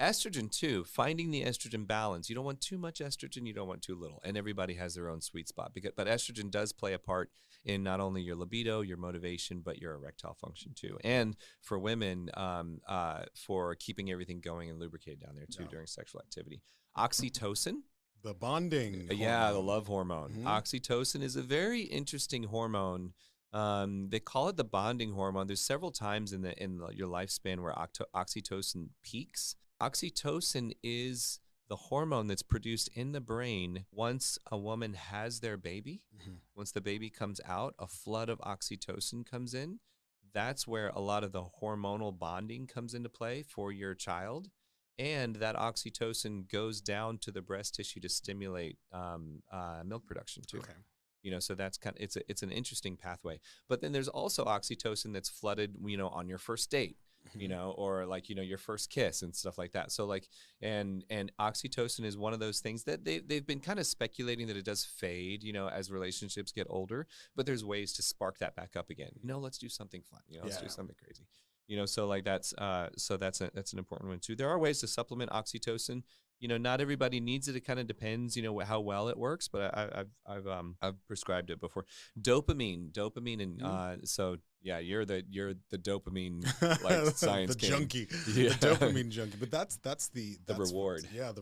Estrogen too, finding the estrogen balance. You don't want too much estrogen, you don't want too little. And everybody has their own sweet spot. But estrogen does play a part in not only your libido, your motivation, but your erectile function too. And for women, for keeping everything going and lubricated down there too during sexual activity. Oxytocin. The bonding Yeah, hormone. the love hormone. Oxytocin is a very interesting hormone. They call it the bonding hormone. There's several times in your lifespan where oxytocin peaks. Oxytocin is the hormone that's produced in the brain once a woman has their baby. Once the baby comes out, a flood of oxytocin comes in. That's where a lot of the hormonal bonding comes into play for your child. And that oxytocin goes down to the breast tissue to stimulate milk production too. Okay. You know, so that's it's an interesting pathway. But then there's also oxytocin that's flooded, you know, on your first date, you know, or like, you know, your first kiss and stuff like that. So like, and oxytocin is one of those things that they've been kind of speculating that it does fade, you know, as relationships get older, but there's ways to spark that back up again. You know, let's do something fun, you know, let's do something crazy. You know, so like that's an important one too. There are ways to supplement oxytocin. You know, not everybody needs it. It kind of depends, you know, how well it works. But I've prescribed it before. Dopamine, and so yeah, you're the dopamine like science the king. junkie, the dopamine junkie. But that's the reward. The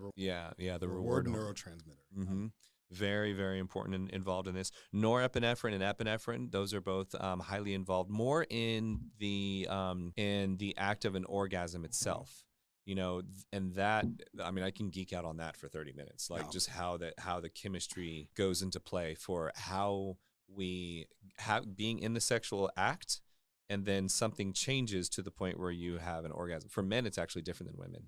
reward neurotransmitter. Very, very important and involved in this. Norepinephrine and epinephrine, those are both highly involved, more in the act of an orgasm itself. You know, and that, I mean, I can geek out on that for 30 minutes, like just how the chemistry goes into play for how we have being in the sexual act, and then something changes to the point where you have an orgasm. For men, it's actually different than women.